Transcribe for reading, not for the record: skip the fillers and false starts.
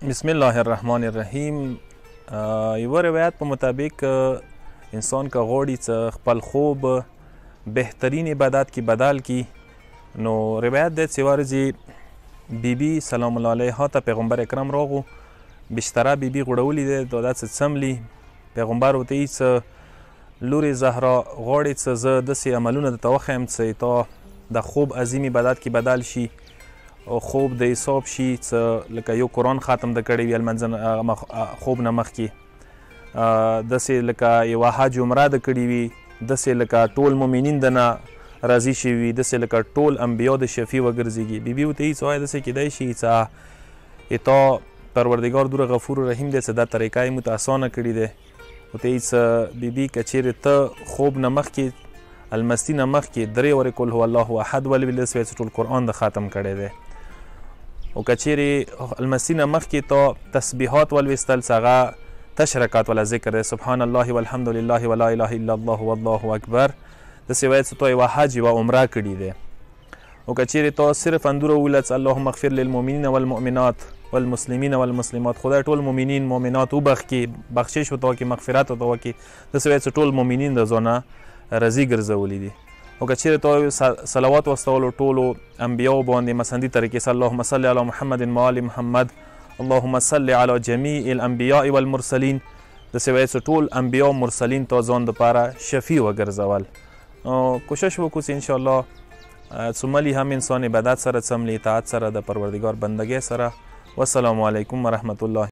بسم الله الرحمن الرحیم. یوه روایت په مطابق انسان که غواړي چې خپل خوب بهترین عبادت کې بدل کی، نو روایت دی چې ورځې بیبي سلام الله علیها ته پیغمبر اکرم راغو، بشتره بیبي غوړولی دی، دا چې څملي. پیغمبر ورته ویي چې لورې زهرا غواړې چې زه داسې عملونه درته وښیم چې تا د خوب عظیم عبادت کې بدل شي او خوب د حساب شي، چې لکه یو قرآن ختم د کړی وي لمانځه خوب نه مخکې، داسې لکه یوه حج عمره د کړي وي، داسې لکه ټول مؤمنین د نه راضي شوي وي، داسې لکه ټول انبیا د شفیع وګرځېږي. بیبي ورته وایي چې وایه داسې کیدای شي چې تا پروردګار دومره غفور رحیم دی چې دا طریقه یې موږ ته اسانه کړې دی. ورته وایي چې بیبي که چیرې ته خوب نه مخکې المستي نه مخکې 3 ورې قل هو الله احد ولولې داسې وایي چې ټول قرآن د ختم کړی دی، او که چیرې المستي نه مخکې تا تسبیحات ولویستل چې هغه تش رکعت والا ذکر دی، سبحان الله والحمد لله ولا اله الا الله والله اکبر، داسې وایي چې تا یوه حج یوه عمره کړي دی. او که چیرې تا صرف اندوره وویله چې اللهم اغفر للمؤمنین والمؤمنات والمسلمین والمسلمات، خدای ټول مؤمنین مؤمنات وبخښي، بخشش ورته وکړي، مغفرت ورته وکړي، داسې وایي چې ټول مؤمنین د ځانه راضي ګرځولي دي. او که چیرې تا صلوات واستولو ټولو انبیاو باندې مسندي طریقې سره اللهم صل علی محمد و آل محمد، اللهم صل علی جمیع الانبیاء والمرسلین، داسې وایي چې ټول انبیا او مرسلین تا ځان دپاره شفیع وګرځول. کوشش وکړو چې انشاءالله څوملي هم انسان عبادت سره څملي، اطاعت سره د پروردګار بندګۍ سره. والسلام علیکم ورحمة الله.